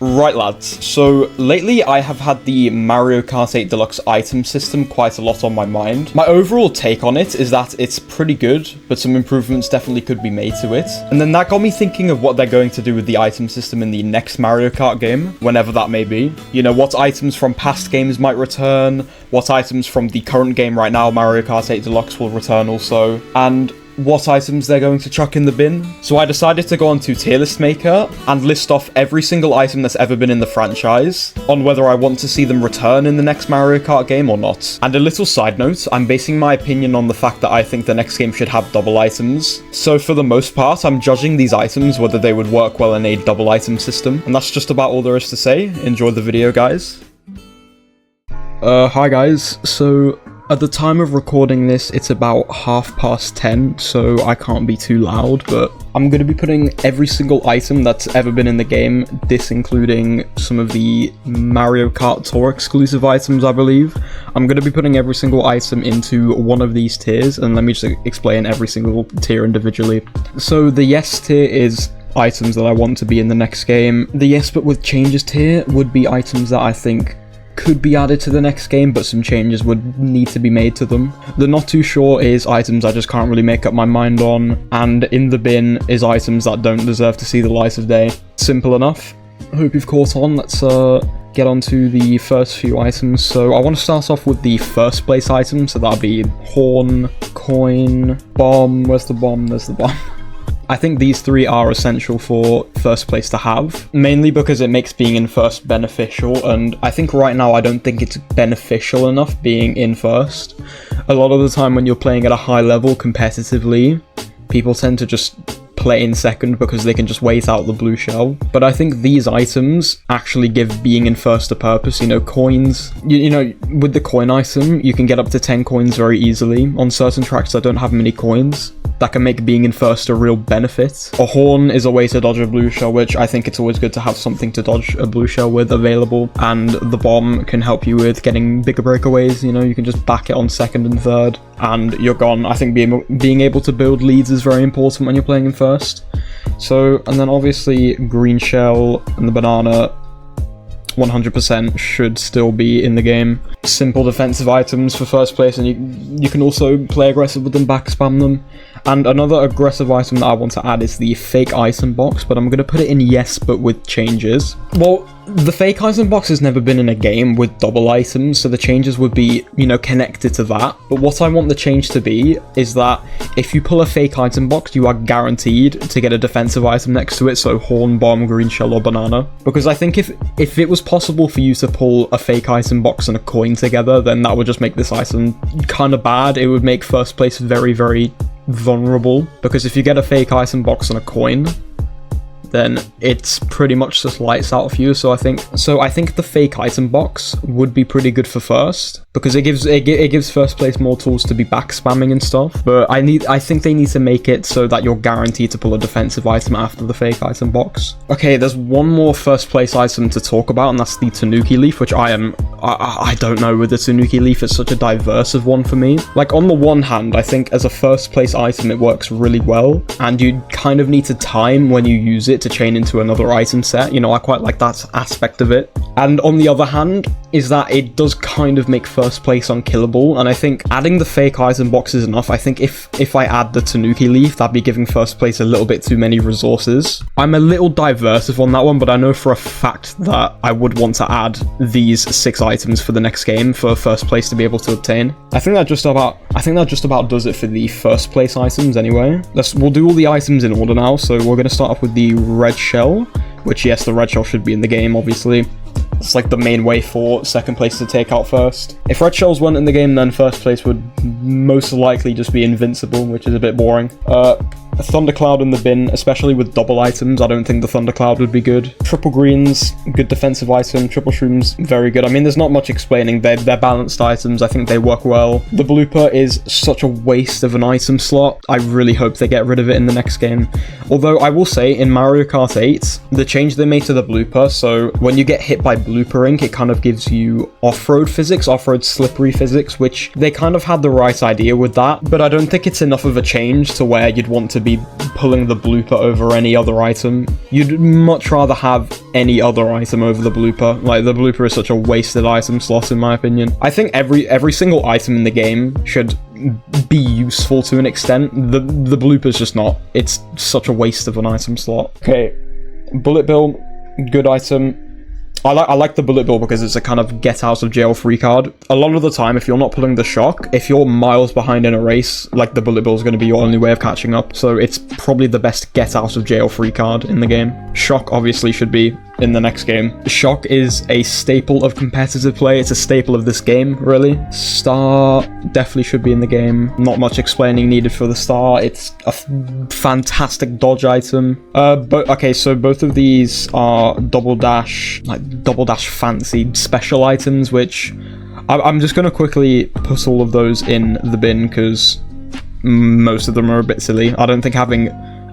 Right lads, so lately I have had the Mario Kart 8 Deluxe item system quite a lot on my mind. My overall take on it is that it's pretty good, but some improvements definitely could be made to it. And then that got me thinking of what they're going to do with the item system in the next Mario Kart game, whenever that may be. You know, what items from past games might return, what items from the current game right now, Mario Kart 8 Deluxe, will return also, and what items they're going to chuck in the bin. So I decided to go onto Tier List Maker and list off every single item that's ever been in the franchise on whether I want to see them return in the next Mario Kart game or not. And a little side note, I'm basing my opinion on the fact that I think the next game should have double items. So for the most part, I'm judging these items whether they would work well in a double item system. And that's just about all there is to say. Enjoy the video, guys. Hi guys, so at the time of recording this, it's about 10:30, so I can't be too loud, but I'm going to be putting every single item that's ever been in the game, this including some of the Mario Kart Tour exclusive items, I believe. I'm going to be putting every single item into one of these tiers, and let me just explain every single tier individually. So the yes tier is items that I want to be in the next game. The yes but with changes tier would be items that I think could be added to the next game, but some changes would need to be made to them. The not too sure is items I just can't really make up my mind on, and in the bin is items that don't deserve to see the light of day. Simple enough. Hope you've caught on. Let's get on to the first few items. So I want to start off with the first place item, so that'll be horn, coin, bomb. Where's the bomb? There's the bomb. I think these three are essential for first place to have, mainly because it makes being in first beneficial, and I think right now I don't think it's beneficial enough being in first. A lot of the time when you're playing at a high level competitively, people tend to just play in second because they can just wait out the blue shell. But I think these items actually give being in first a purpose. You know, coins, you know, with the coin item, you can get up to 10 coins very easily. On certain tracks that don't have many coins, that can make being in first a real benefit. A horn is a way to dodge a blue shell, which I think it's always good to have something to dodge a blue shell with available. And the bomb can help you with getting bigger breakaways. You know, you can just back it on second and third, and you're gone. I think being able to build leads is very important when you're playing in first. So, and then obviously green shell and the banana 100% should still be in the game. Simple defensive items for first place, and you can also play aggressive with them, back spam them. And another aggressive item that I want to add is the fake item box, but I'm going to put it in yes but with changes. Well, the fake item box has never been in a game with double items, so the changes would be, you know, connected to that. But what I want the change to be is that if you pull a fake item box, you are guaranteed to get a defensive item next to it, so horn, bomb, green shell, or banana. Because I think if it was possible for you to pull a fake item box and a coin together, then that would just make this item kind of bad. It would make first place very, very vulnerable, because if you get a fake item box and a coin, then it's pretty much just lights out for you. So I think the fake item box would be pretty good for first, because it gives first place more tools to be back spamming and stuff. But I think they need to make it so that you're guaranteed to pull a defensive item after the fake item box. Okay, there's one more first place item to talk about, and that's the Tanuki leaf, which I don't know with the Tanuki leaf. It's such a diversive one for me. Like, on the one hand, I think as a first place item it works really well, and you kind of need to time when you use it to chain into another item set. You know, I quite like that aspect of it. And on the other hand is that it does kind of make first place unkillable, and I think adding the fake item box is enough. I think if I add the Tanuki leaf, that'd be giving first place a little bit too many resources. I'm a little diversive on that one, but I know for a fact that I would want to add these 6 items for the next game for first place to be able to obtain. I think that just about does it for the first place items anyway. We'll do all the items in order now. So we're going to start off with the red shell, which, yes, the red shell should be in the game, obviously. It's like the main way for second place to take out first. If red shells weren't in the game, then first place would most likely just be invincible, which is a bit boring. A thundercloud in the bin, especially with double items. I don't think the thundercloud would be good. Triple greens, good defensive item. Triple shrooms, very good. I mean, there's not much explaining. They're balanced items. I think they work well. The blooper is such a waste of an item slot. I really hope they get rid of it in the next game. Although I will say, in Mario Kart 8, the change they made to the blooper, so when you get hit by bloopering, it kind of gives you off-road physics, off-road slippery physics, which they kind of had the right idea with that, but I don't think it's enough of a change to where you'd want to be be pulling the blooper over any other item. You'd much rather have any other item over the blooper. Like, the blooper is such a wasted item slot, in my opinion. I think every single item in the game should be useful to an extent. The blooper's just not. It's such a waste of an item slot. Okay, bullet bill, good item. I like the bullet bill because it's a kind of get out of jail free card. A lot of the time, if you're not pulling the shock, if you're miles behind in a race, like, the bullet bill is going to be your only way of catching up. So it's probably the best get out of jail free card in the game. Shock obviously should be in the next game. Shock is a staple of competitive play. It's a staple of this game, really. Star definitely should be in the game. Not much explaining needed for the star. It's a fantastic dodge item. But okay, so both of these are double dash fancy special items, which I'm just gonna quickly put all of those in the bin because most of them are a bit silly. I don't think having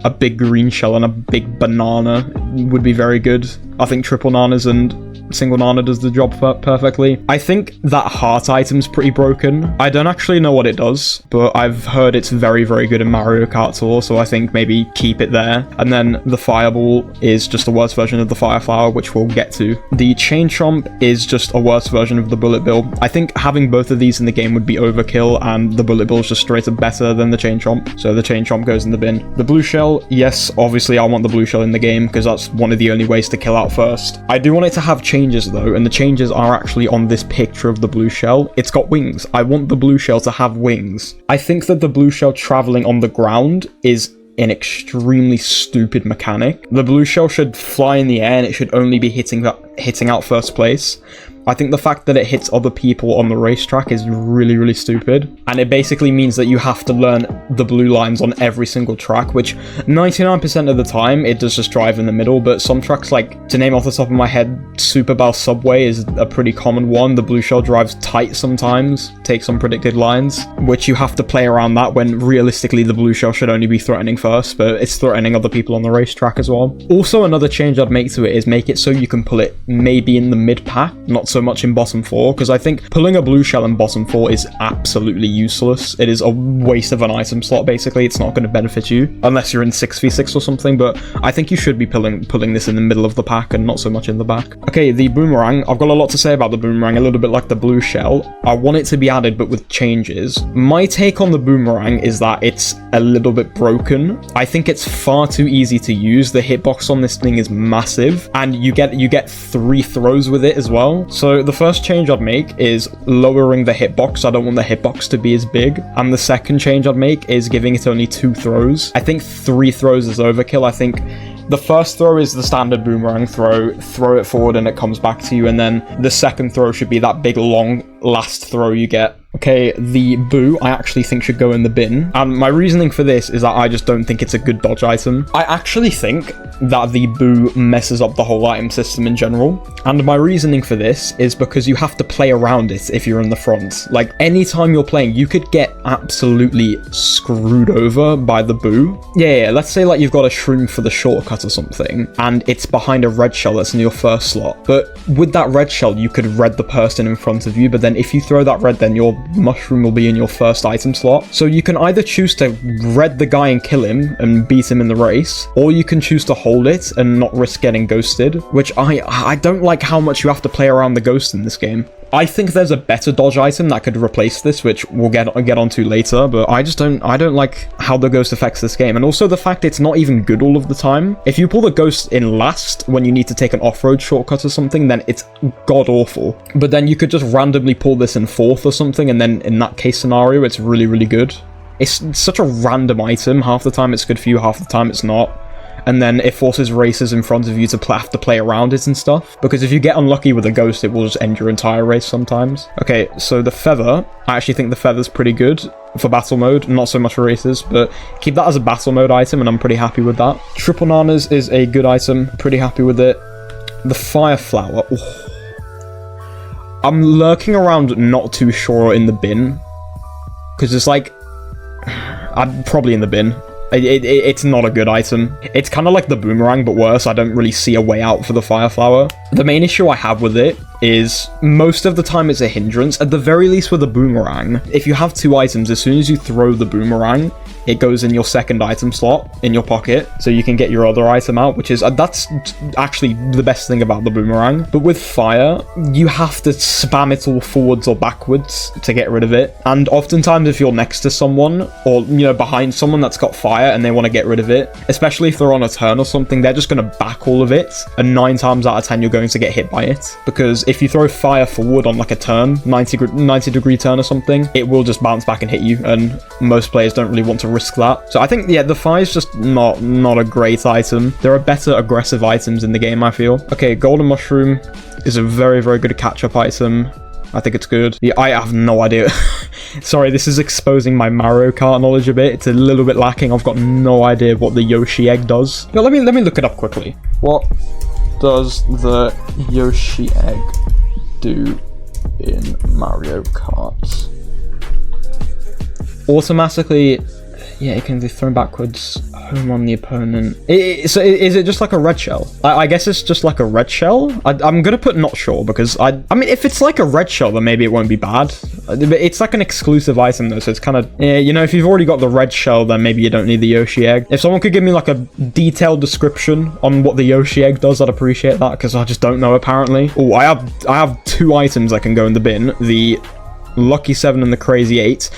a big green shell and a big banana would be very good. I think triple nanas and single nana does the job perfectly. I think that heart item's pretty broken. I don't actually know what it does, but I've heard it's very, very good in Mario Kart Tour, so I think maybe keep it there. And then the fireball is just a worse version of the fire flower, which we'll get to. The chain chomp is just a worse version of the bullet bill. I think having both of these in the game would be overkill, and the bullet bill is just straight up better than the chain chomp, so the chain chomp goes in the bin. The blue shell, yes, obviously I want the blue shell in the game because that's one of the only ways to kill out first. I do want it to have changes though, and the changes are actually on this picture of the blue shell. It's got wings. I want the blue shell to have wings. I think that the blue shell traveling on the ground is an extremely stupid mechanic. The blue shell should fly in the air and it should only be hitting out first place. I think the fact that it hits other people on the racetrack is really, really stupid. And it basically means that you have to learn the blue lines on every single track, which 99% of the time, it does just drive in the middle. But some tracks, like, to name off the top of my head, Super Bowl Subway is a pretty common one. The blue shell drives tight sometimes, takes some predicted lines, which you have to play around that when realistically the blue shell should only be threatening first, but it's threatening other people on the racetrack as well. Also, another change I'd make to it is make it so you can pull it maybe in the mid-pack, not so much in bottom 4, because I think pulling a blue shell in bottom 4 is absolutely useless. It is a waste of an item slot, basically. It's not going to benefit you unless you're in 6v6 or something, but I think you should be pulling this in the middle of the pack and not so much in the back. Okay, the boomerang. I've got a lot to say about the boomerang, a little bit like the blue shell. I want it to be added, but with changes. My take on the boomerang is that it's a little bit broken. I think it's far too easy to use. The hitbox on this thing is massive, and you get 3 throws with it as well. So the first change I'd make is lowering the hitbox. I don't want the hitbox to be as big. And the second change I'd make is giving it only 2 throws. I think 3 throws is overkill. I think the first throw is the standard boomerang throw it forward and it comes back to you, and then the second throw should be that big long last throw you get. Okay, the boo I actually think should go in the bin, and my reasoning for this is that I just don't think it's a good dodge item. I actually think that the boo messes up the whole item system in general, and my reasoning for this is because you have to play around it if you're in the front. Like, anytime you're playing, you could get absolutely screwed over by the boo. Yeah, let's say like you've got a shroom for the shortcut or something, and it's behind a red shell that's in your first slot, but with that red shell you could red the person in front of you, but then if you throw that red, then your mushroom will be in your first item slot. So you can either choose to red the guy and kill him and beat him in the race, or you can choose to hold it and not risk getting ghosted, which I don't like how much you have to play around the ghost in this game. I think there's a better dodge item that could replace this, which we'll get onto later, but I don't like how the ghost affects this game, and also the fact it's not even good all of the time. If you pull the ghost in last when you need to take an off-road shortcut or something, then it's god-awful. But then you could just randomly pull this in 4th or something, and then in that case scenario, it's really, really good. It's such a random item. Half the time it's good for you, half the time it's not. And then it forces racers in front of you to have to play around it and stuff. Because if you get unlucky with a ghost, it will just end your entire race sometimes. Okay, so the feather. I actually think the feather's pretty good for battle mode. Not so much for races, but keep that as a battle mode item, and I'm pretty happy with that. Triple nanas is a good item. Pretty happy with it. The fire flower. Oh. I'm lurking around not too sure in the bin. Because it's like... I'm probably in the bin. It's not a good item. It's kind of like the boomerang, but worse. I don't really see a way out for the fire flower. The main issue I have with it is most of the time it's a hindrance. At the very least with a boomerang, if you have 2 items, as soon as you throw the boomerang, it goes in your second item slot in your pocket, so you can get your other item out, which is, that's actually the best thing about the boomerang. But with fire, you have to spam it all forwards or backwards to get rid of it. And oftentimes if you're next to someone, or, you know, behind someone that's got fire and they want to get rid of it, especially if they're on a turn or something, they're just going to back all of it. And 9 times out of 10, you're going to get hit by it. Because if you throw fire forward on like a turn, 90 degree turn or something, it will just bounce back and hit you. And most players don't really want to risk that. So I think, yeah, the fire is just not a great item. There are better aggressive items in the game, I feel. Okay, golden mushroom is a very, very good catch-up item. I think it's good. Yeah, I have no idea. Sorry, this is exposing my Mario Kart knowledge a bit. It's a little bit lacking. I've got no idea what the Yoshi egg does. Yo, let me look it up quickly. What does the Yoshi egg do in Mario Kart? Automatically, yeah, it can be thrown backwards, home on the opponent. So is it just like a red shell? I guess it's just like a red shell. I'm gonna put not sure, because I mean, if it's like a red shell, then maybe it won't be bad. But it's like an exclusive item though, so it's kind of, you know, if you've already got the red shell, then maybe you don't need the Yoshi egg. If someone could give me like a detailed description on what the Yoshi egg does, I'd appreciate that, because I just don't know apparently. Oh, I have 2 items that can go in the bin: the Lucky 7 and the Crazy 8.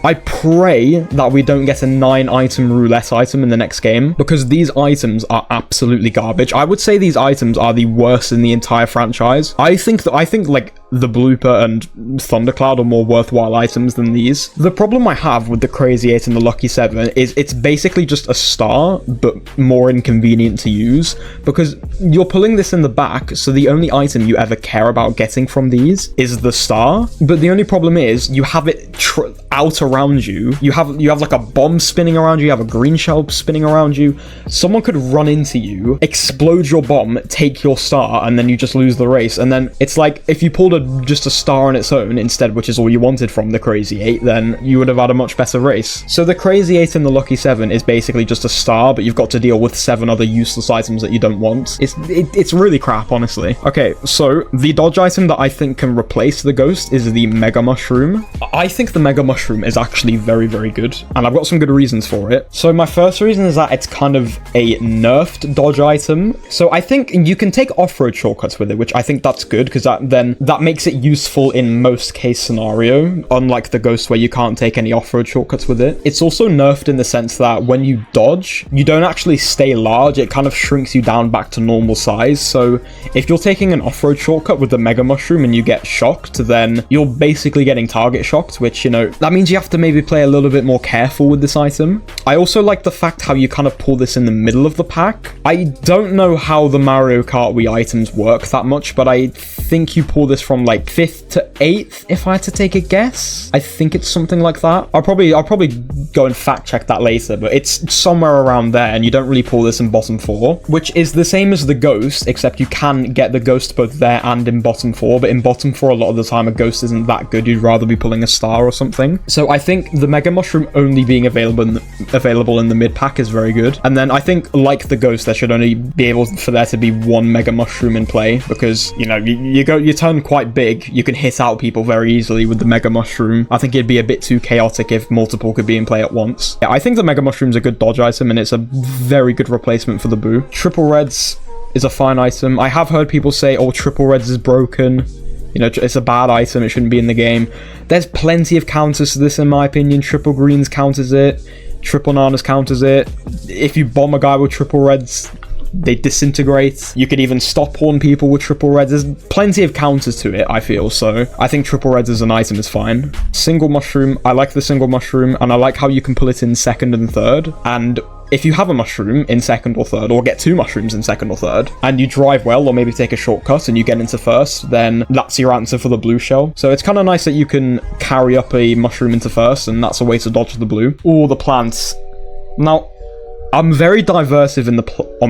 I pray that we don't get a 9 item roulette item in the next game, because these items are absolutely garbage. I would say these items are the worst in the entire franchise. I think like the blooper and thundercloud are more worthwhile items than these. The problem I have with the Crazy 8 and the Lucky 7 is it's basically just a star, but more inconvenient to use, because you're pulling this in the back, so the only item you ever care about getting from these is the star. But the only problem is you have it out around you. You have like a bomb spinning around you, you have a green shell spinning around you. Someone could run into you, explode your bomb, take your star, and then you just lose the race. And then it's like, if you pulled just a star on its own instead, which is all you wanted from the Crazy 8, then you would have had a much better race. So the Crazy 8 and the Lucky 7 is basically just a star, but you've got to deal with 7 other useless items that you don't want. It's really crap, honestly. Okay, so the dodge item that I think can replace the ghost is the Mega Mushroom. I think the Mega Mushroom is actually very, very good, and I've got some good reasons for it. So my first reason is that it's kind of a nerfed dodge item. So I think you can take off-road shortcuts with it, which I think that's good, because that makes it useful in most case scenario, unlike the ghost where you can't take any off-road shortcuts with it. It's also nerfed in the sense that when you dodge, you don't actually stay large. It kind of shrinks you down back to normal size. So if you're taking an off-road shortcut with the Mega Mushroom and you get shocked, then you're basically getting target shocked, which, you know, that means you have to maybe play a little bit more careful with this item. I also like the fact how you kind of pull this in the middle of the pack. I don't know how the Mario Kart Wii items work that much, but I think you pull this from like 5th to 8th, if I had to take a guess. I think it's something like that. I'll probably go and fact check that later, but it's somewhere around there, and you don't really pull this in bottom 4, which is the same as the ghost, except you can get the ghost both there and in bottom 4, but in bottom 4 a lot of the time a ghost isn't that good. You'd rather be pulling a star or something. So I think the Mega Mushroom only being available in the mid pack is very good. And then I think, like the ghost, there should only be able for there to be 1 Mega Mushroom in play, because, you know, you turn quite big, you can hit out people very easily with the Mega Mushroom. I think it'd be a bit too chaotic if multiple could be in play at once. Yeah, I think the Mega Mushroom's a good dodge item, and it's a very good replacement for the Boo. Triple Reds is a fine item. I have heard people say, oh, Triple Reds is broken. You know, it's a bad item, it shouldn't be in the game. There's plenty of counters to this, in my opinion. Triple Greens counters it. Triple Nanas counters it. If you bomb a guy with Triple Reds, they disintegrate. You could even stop horn people with Triple Reds. There's plenty of counters to it, I feel, so I think Triple Reds as an item is fine. Single Mushroom, I like the Single Mushroom, and I like how you can pull it in 2nd and 3rd, and if you have a mushroom in 2nd or 3rd, or get 2 mushrooms in 2nd or 3rd, and you drive well, or maybe take a shortcut and you get into 1st, then that's your answer for the blue shell. So it's kind of nice that you can carry up a mushroom into 1st, and that's a way to dodge the blue. Oh, the plants. Now, I'm very diversive on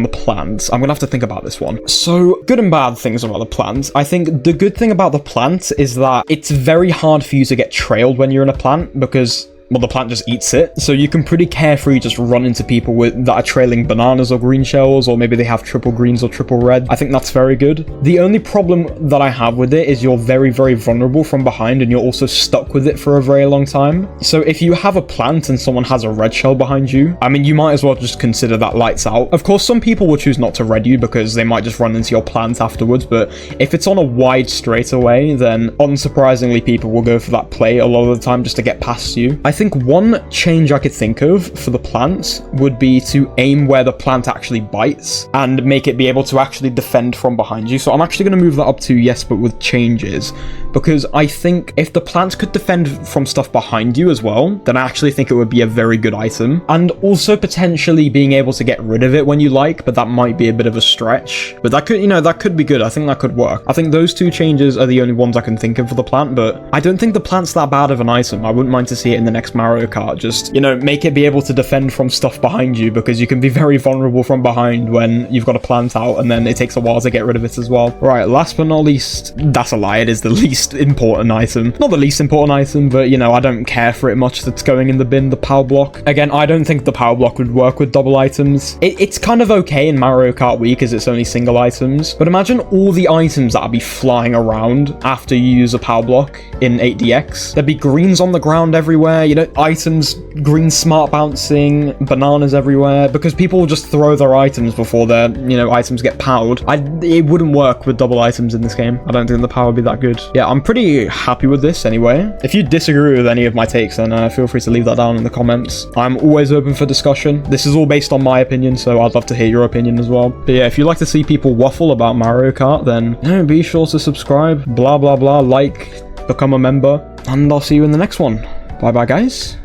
the plants. I'm gonna have to think about this one. So, good and bad things about the plant. I think the good thing about the plant is that it's very hard for you to get trailed when you're in a plant, because well, the plant just eats it. So you can pretty carefree just run into people that are trailing bananas or green shells, or maybe they have triple greens or triple red. I think that's very good. The only problem that I have with it is you're very, very vulnerable from behind, and you're also stuck with it for a very long time. So if you have a plant and someone has a red shell behind you, I mean, you might as well just consider that lights out. Of course, some people will choose not to red you because they might just run into your plant afterwards, but if it's on a wide straightaway, then unsurprisingly people will go for that play a lot of the time just to get past you. I think one change I could think of for the plants would be to aim where the plant actually bites and make it be able to actually defend from behind you. So I'm actually going to move that up to yes, but with changes, because I think if the plants could defend from stuff behind you as well, then I actually think it would be a very good item. And also potentially being able to get rid of it when you like, but that might be a bit of a stretch. But that could, that could be good. I think that could work. I think those two changes are the only ones I can think of for the plant, but I don't think the plant's that bad of an item. I wouldn't mind to see it in the next Mario Kart. Just, make it be able to defend from stuff behind you, because you can be very vulnerable from behind when you've got a plant out, and then it takes a while to get rid of it as well. Right, last but not least, that's a lie. It is the least important item. Not the least important item, but, I don't care for it much that's going in the bin, the power block. Again, I don't think the power block would work with double items. It's kind of okay in Mario Kart Wii because it's only single items, but imagine all the items that'll be flying around after you use a power block in 8DX. There'd be greens on the ground everywhere, items, green smart bouncing, bananas everywhere, because people will just throw their items before their, items get powered. It wouldn't work with double items in this game. I don't think the power would be that good. Yeah, I'm pretty happy with this anyway. If you disagree with any of my takes, then feel free to leave that down in the comments. I'm always open for discussion. This is all based on my opinion, so I'd love to hear your opinion as well. But yeah, if you'd like to see people waffle about Mario Kart, then be sure to subscribe, blah, blah, blah, like, become a member, and I'll see you in the next one. Bye-bye, guys.